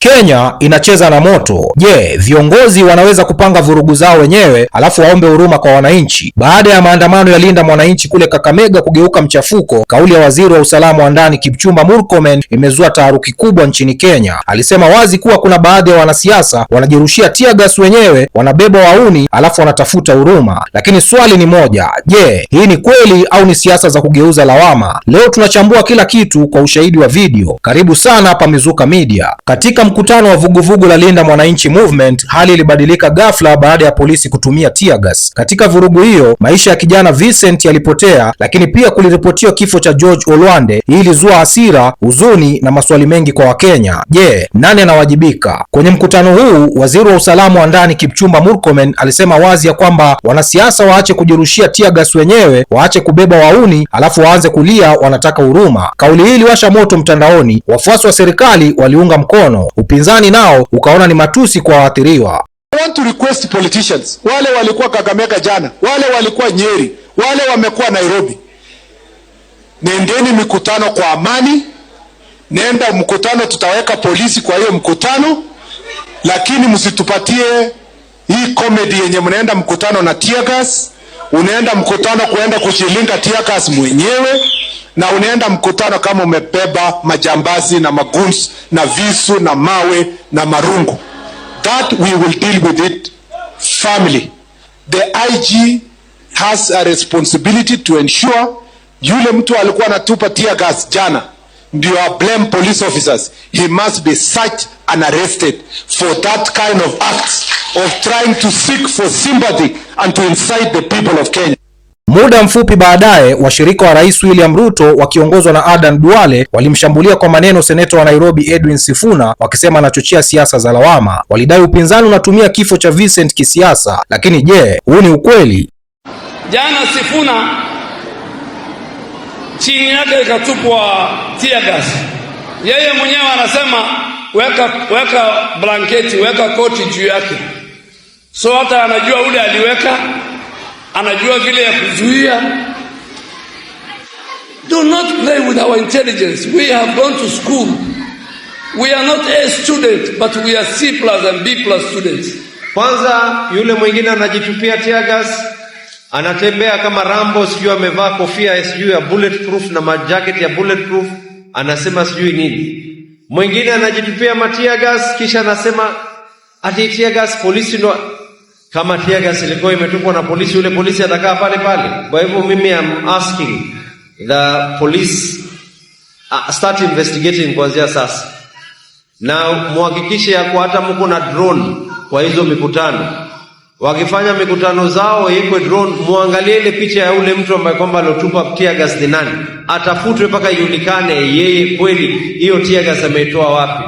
Kenya inacheza na moto. Je, viongozi wanaweza kupanga vurugu zao wenyewe alafu waombe huruma kwa wananchi? Baada ya maandamano ya Linda Mwananchi kule Kakamega kugeuka mchafuko, kauli ya waziri wa usalama wa ndani Kipchumba Murkomen imezua taharuki kubwa nchini Kenya. Alisema wazi kuwa kuna baadhi ya wanasiasa wanajirushia tear gas wenyewe, wanabeba wauni alafu wanatafuta huruma. Lakini swali ni moja, je, hii ni kweli au ni siasa za kugeuza lawama? Leo tunachambua kila kitu kwa ushahidi wa video. Karibu sana hapa Mizuka Media. Katika mkutano wa vuguvugu la Linda Mwananchi Movement, hali ilibadilika ghafla baada ya polisi kutumia tear gas. Katika vurugu hiyo, maisha ya kijana Vincent yalipotea, lakini pia kuliripotiwa kifo cha George Olwande. Hii ilizua hasira, huzuni na maswali mengi kwa Wakenya. Je, nani anawajibika? Kwenye mkutano huu, waziri wa usalama wa ndani Kipchumba Murkomen alisema wazi ya kwamba wanasiasa waache kujirushia tear gas wenyewe, waache kubeba wauni alafu waanze kulia wanataka huruma. Kauli hii iliwasha moto mtandaoni. Wafuasi wa serikali waliunga mkono, upinzani nao ukaona ni matusi kwa waathiriwa. I want to request politicians, wale walikuwa Kakamega jana, wale walikuwa Nyeri, wale wamekuwa Nairobi, nendeni mikutano kwa amani. Nenda mkutano, tutaweka polisi kwa hiyo mkutano, lakini msitupatie hii comedy yenye mnaenda mkutano na tear gas. Unaenda mkutano kuenda kuchilinga tear gas mwenyewe, na unaenda mkutano kama umebeba majambazi na maguns na visu na mawe na marungu. That we will deal with it firmly. The IG has a responsibility to ensure yule mtu alikuwa anatupa tear gas jana ndio blame police officers. He must be searched and arrested for that kind of acts of trying to seek for sympathy and to incite the people of Kenya. Muda mfupi baadaye, washirika wa Rais William Ruto wakiongozwa na Adan Duale walimshambulia kwa maneno seneta wa Nairobi Edwin Sifuna, wakisema anachochea siasa za lawama. Walidai upinzani unatumia kifo cha Vincent kisiasa. Lakini je, huu ni ukweli? Jana Sifuna chini yake ikatupwa tear gas. Yeye mwenyewe anasema weka blanketi, weka koti juu yake. So hata anajua ule aliweka, anajua vile ya kuzuia. Do not play with our intelligence. We have gone to school. We are not A student, but we are C+ and B+ students. Kwanza yule mwingine anajitupia tear gas, anatembea kama Rambo, sijui amevaa kofia sijui ya bulletproof na majacket ya bulletproof, anasema sijui nini. Mwingine anajitupia tear gas kisha anasema ati tear gas polisi ndo. Kama tear gas ilikuwa imetupwa na polisi, yule polisi atakaa pale pale. Kwa hivyo mimi am asking the police start investigating kuanzia sasa, na muhakikishe ya kwa hata mko na drone kwa hizo mikutano. Wakifanya mikutano zao yekwe drone, muangalie ile picha ya ule mtu ambaye kwamba alotupa tear gas ni nani, atafutwe mpaka ijulikane yeye kweli hiyo tear gas ametoa wapi.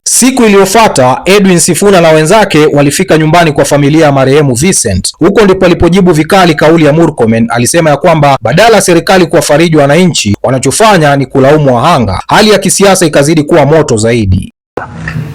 Siku iliyofuata, Edwin Sifuna na wenzake walifika nyumbani kwa familia ya marehemu Vincent. Huko ndipo alipojibu vikali kauli ya Murkomen. Alisema ya kwamba badala ya serikali kuwafariji wananchi, wanachofanya ni kulaumu wahanga. Hali ya kisiasa ikazidi kuwa moto zaidi.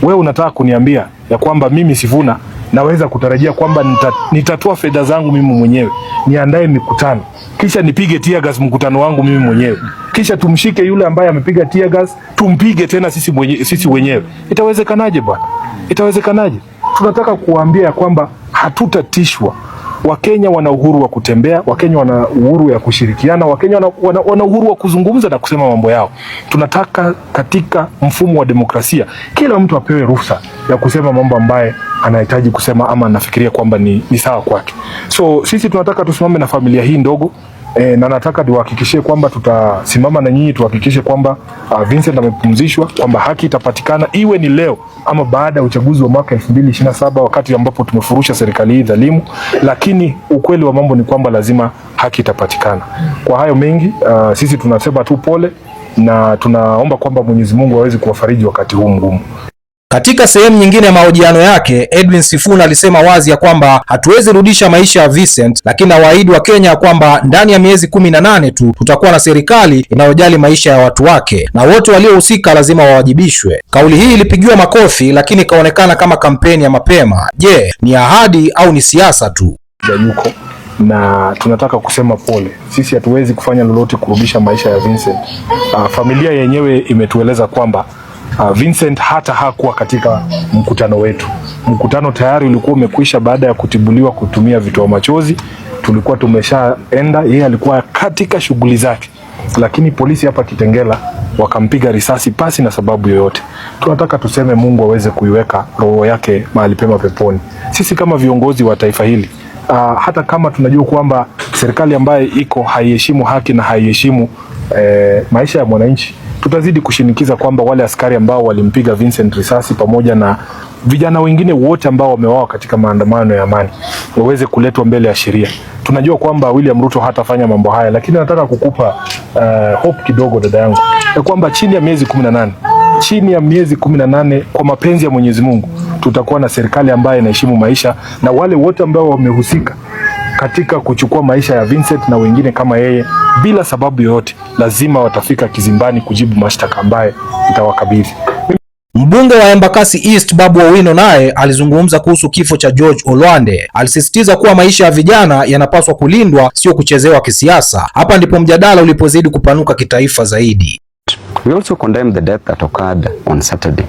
Wewe unataka kuniambia ya kwamba mimi Sifuna naweza kutarajia kwamba nitatoa fedha zangu mimi mwenyewe, niandae mikutano, kisha nipige tear gas mkutano wangu mimi mwenyewe, kisha tumshike yule ambaye amepiga tear gas tumpige tena sisi wenyewe? Itawezekanaje bwana? Itawezekanaje? Tunataka kuambia ya kwamba hatutatishwa. Wakenya wana uhuru wa kutembea, Wakenya wana uhuru ya kushirikiana, Wakenya wana uhuru wa kuzungumza na kusema mambo yao. Tunataka katika mfumo wa demokrasia kila mtu apewe ruhusa ya kusema mambo ambaye anahitaji kusema ama anafikiria kwamba ni sawa kwake. So sisi tunataka tusimame na familia hii ndogo, na nataka tuhakikishie kwamba tutasimama na nyinyi, tuhakikishe kwamba Vincent amepumzishwa, kwamba haki itapatikana, iwe ni leo ama baada ya uchaguzi wa mwaka 2027 wakati ambapo tumefurusha serikali hii dhalimu. Lakini ukweli wa mambo ni kwamba lazima haki itapatikana. Kwa hayo mengi, sisi tunasema tu pole na tunaomba kwamba Mwenyezi Mungu aweze kuwafariji wakati huu mgumu. Katika sehemu nyingine ya mahojiano yake, Edwin Sifuna alisema wazi ya kwamba hatuwezi rudisha maisha ya Vincent, lakini awaahidi wa Kenya kwamba ndani ya miezi 18 tu tutakuwa na serikali inayojali maisha ya watu wake na wote waliohusika lazima wawajibishwe. Kauli hii ilipigiwa makofi, lakini ikaonekana kama kampeni ya mapema. Je, ni ahadi au ni siasa tu? Yuko na tunataka kusema pole. Sisi hatuwezi kufanya lolote kurudisha maisha ya Vincent. Familia yenyewe imetueleza kwamba Vincent hata hakuwa katika mkutano wetu. Mkutano tayari ulikuwa umekwisha baada ya kutibuliwa kutumia vitoa machozi. Tulikuwa tumeshaenda, yeye alikuwa katika shughuli zake, lakini polisi hapa Kitengela wakampiga risasi pasi na sababu yoyote. Tunataka tuseme Mungu aweze kuiweka roho yake mahali pema peponi. Sisi kama viongozi wa taifa hili, hata kama tunajua kwamba serikali ambaye iko haiheshimu haki na haiheshimu maisha ya mwananchi, tutazidi kushinikiza kwamba wale askari ambao walimpiga Vincent risasi pamoja na vijana wengine wote ambao wameuawa katika maandamano ya amani waweze kuletwa mbele ya sheria. Tunajua kwamba William Ruto hatafanya mambo haya, lakini nataka kukupa hope kidogo dada yangu, ya kwamba chini ya miezi 18 kwa mapenzi ya Mwenyezi Mungu tutakuwa na serikali ambayo inaheshimu maisha, na wale wote ambao wamehusika katika kuchukua maisha ya Vincent na wengine kama yeye bila sababu yoyote lazima watafika kizimbani kujibu mashtaka ambaye itawakabidhi. Mbunge wa Embakasi East Babu Owino naye alizungumza kuhusu kifo cha George Olwande. Alisisitiza kuwa maisha ya vijana yanapaswa kulindwa, sio kuchezewa kisiasa. Hapa ndipo mjadala ulipozidi kupanuka kitaifa zaidi. We also condemn the death that occurred on Saturday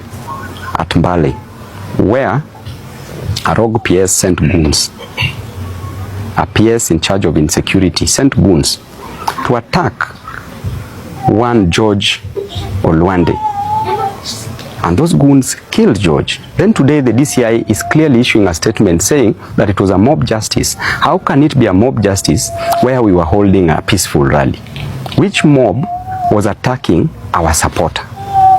at Mbale, where a rogue PS sent goons. A PS in charge of insecurity sent goons to attack one George Olwande. And those goons killed George. Then today the DCI is clearly issuing a statement saying that it was a mob justice. How can it be a mob justice where we were holding a peaceful rally? Which mob was attacking our supporter?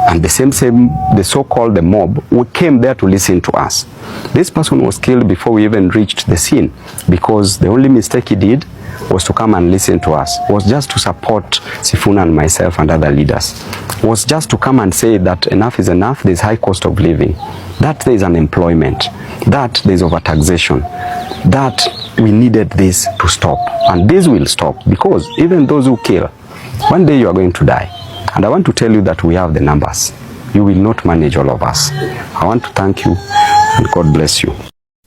And the so-called the mob, we came there to listen to us. This person was killed before we even reached the scene, because the only mistake he did was to come and listen to us, was just to support Sifuna and myself and other leaders, was just to come and say that enough is enough, there is high cost of living, that there is unemployment, that there is overtaxation, that we needed this to stop. And this will stop, because even those who kill, one day you are going to die. And I want to tell you that we have the numbers. You will not manage all of us. I want to thank you and God bless you.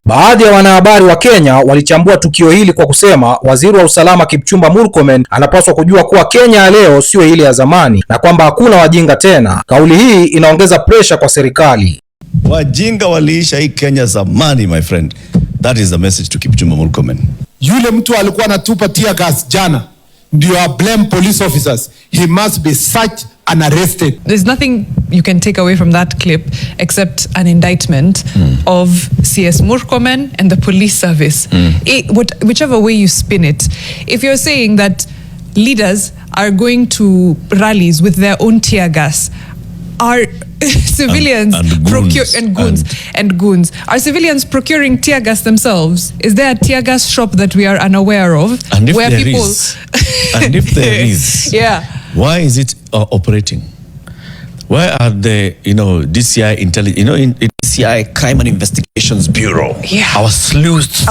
Baadhi ya wanahabari wa Kenya walichambua tukio hili kwa kusema waziri wa usalama Kipchumba Murkomen anapaswa kujua kuwa Kenya ya leo sio ile ya zamani na kwamba hakuna wajinga tena. Kauli hii inaongeza pressure kwa serikali. Wajinga waliisha hii Kenya zamani, my friend. That is the message to Kipchumba Murkomen. Yule mtu alikuwa anatupa tear gas jana ndio blame police officers. He must be searched and arrested. There's nothing you can take away from that clip except an indictment of CS Murkomen and the police service. Whichever way you spin it. If you're saying that leaders are going to rallies with their own tear gas, are civilians goons. Are civilians procuring tear gas themselves? Is there a tear gas shop that we are unaware of? And if where there people is, and if there is, yeah, why is it operating? Where are the DCI intelligence? In DCI Crime and Investigations Bureau. Yeah. Our sleuths.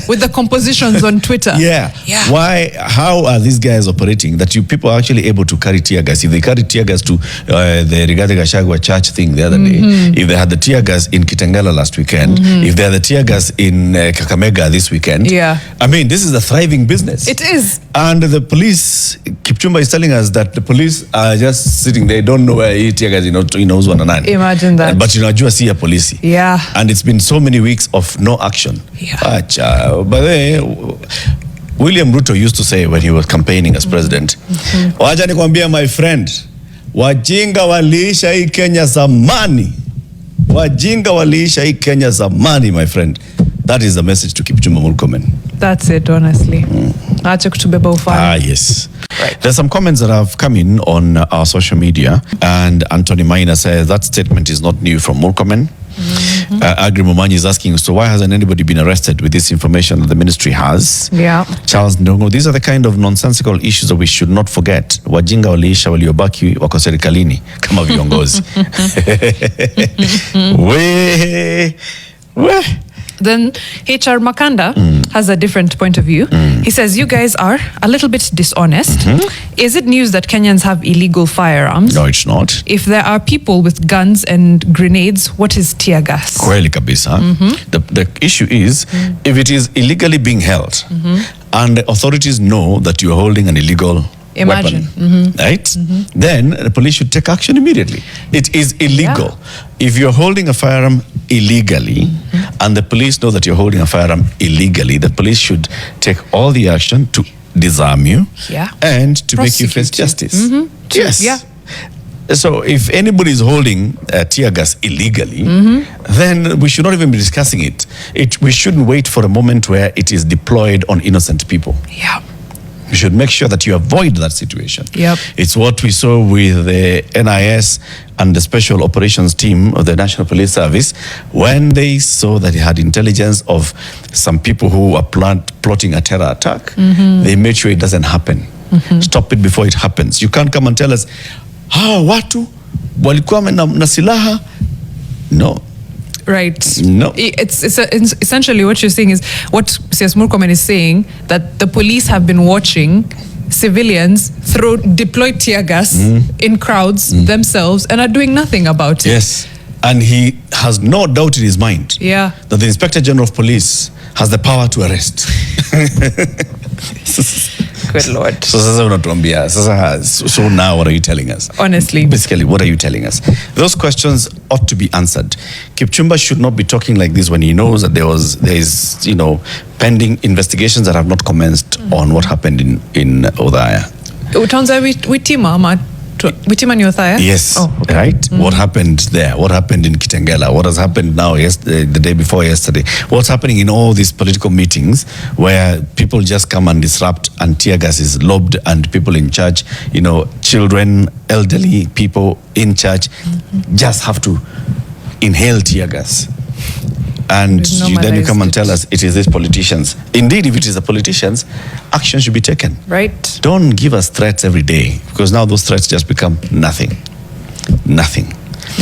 with the compositions on Twitter. Yeah. Why? How are these guys operating? That you people are actually able to carry tear gas? If they carry tear gas to the Rigathi Gachagua church thing the other day, if they had the tear gas in Kitengela last weekend, if they had the tear gas in Kakamega this weekend, I mean, this is a thriving business. It is. And the police, Kipchumba is telling us that the police are just sitting there, don't know where he tear gas, knows one another. Imagine that. But unajua si ya polisi. Yeah. And it's been so many weeks of no action. Yeah. By the way, William Ruto used to say when he was campaigning as president, wacha nikwambia my friend, wajinga waliisha hii Kenya zamani. Wajinga waliisha hii Kenya zamani, my friend. That is the message to Kipchumba Murkomen. That's it, honestly. Acha kutubeba ufani. Yes. Right. There's some comments that have come in on our social media, and Anthony Maina says that statement is not new from Murkomen. Agri Momanyi is asking, so why hasn't anybody been arrested with this information that the ministry has? Yeah. Charles Ndongo, these are the kind of nonsensical issues that we should not forget. Wajinga waliisha, waliobaki wako serikalini kama viongozi. Then HR Makanda has a different point of view. He says, you guys are a little bit dishonest. Is it news that Kenyans have illegal firearms? No, it's not. If there are people with guns and grenades, what is tear gas? Kweli kabisa. The issue is, if it is illegally being held, and the authorities know that you are holding an illegal Imagine. weapon, right? Then the police should take action immediately. It is illegal. If you're holding a firearm illegally, and the police know that you're holding a firearm illegally, the police should take all the action to disarm you and to make you face justice. Yes. Yeah. So if anybody is holding tear gas illegally, then we should not even be discussing it. We shouldn't wait for a moment where it is deployed on innocent people. Yeah. We should make sure that you avoid that situation. Yep. It's what we saw with the NIS and the Special Operations Team of the National Police Service when they saw that they had intelligence of some people who were plotting a terror attack. They made sure it doesn't happen. Stop it before it happens. You can't come and tell us, watu walikuwa na silaha. No. Right. No. It's essentially what you're saying is what CS Murkomen is saying, that the police have been watching civilians deploy tear gas in crowds themselves and are doing nothing about it. Yes. And he has no doubt in his mind that the Inspector General of Police has the power to arrest. Good Lord. So now what are you telling us? Honestly. Basically, what are you telling us? Those questions ought to be answered. Kipchumba should not be talking like this when he knows that there is pending investigations that have not commenced on what happened in Othaya. Utanza Witima ni Othaya? Yes. Oh, okay. Right? What happened there? What happened in Kitengela? What has happened now, the day before yesterday? What's happening in all these political meetings where people just come and disrupt and tear gas is lobbed and people in charge, children, elderly people in charge just have to inhale tear gas. And then you come and tell us it is these politicians. Indeed, if it is the politicians, action should be taken. Right. Don't give us threats every day, because now those threats just become nothing. Nothing.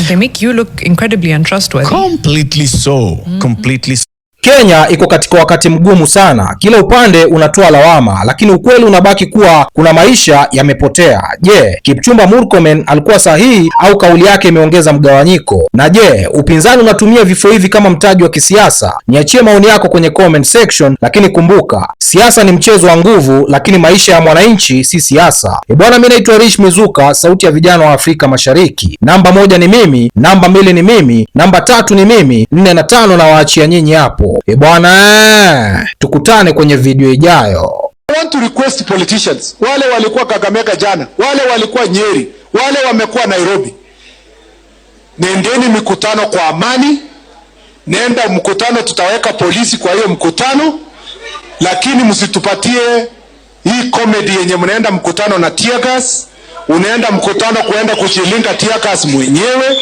They make you look incredibly untrustworthy. Completely so. Completely so. Kenya iko katika wakati mgumu sana. Kila upande unatoa lawama, lakini ukweli unabaki kuwa kuna maisha yamepotea. Je, Kipchumba Murkomen alikuwa sahihi au kauli yake imeongeza mgawanyiko? Na je, upinzani unatumia vifo hivi kama mtaji wa kisiasa? Niachie maoni yako kwenye comment section, lakini kumbuka, siasa ni mchezo wa nguvu, lakini maisha ya mwananchi si siasa. Bwana, mimi naitwa Rish Mizuka, sauti ya vijana wa Afrika Mashariki. Namba 1 ni mimi, namba 2 ni mimi, namba 3 ni mimi, 4 na 5 na waachia nyinyi hapo. Bwana, tukutane kwenye video ijayo. I want to request politicians, wale walikuwa Kakamega jana, wale walikuwa Nyeri, wale wamekuwa Nairobi, nendeni mikutano kwa amani. Nenda mkutano, tutaweka polisi kwa hiyo mkutano, lakini msitupatie hii comedy yenye mnaenda mkutano na tear gas, unaenda mkutano kuenda kuchilinga tear gas mwenyewe,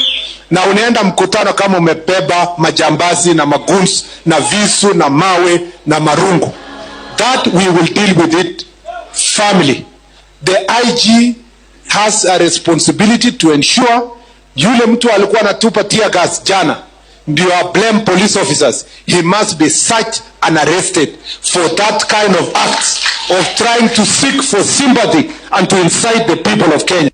na unaenda mkutano kama umebeba majambazi na maguns na visu na mawe na marungu. That we will deal with it firmly. The IG has a responsibility to ensure yule mtu alikuwa anatupa tear gas jana ndio blame police officers. He must be searched and arrested for that kind of acts of trying to seek for sympathy and to incite the people of Kenya.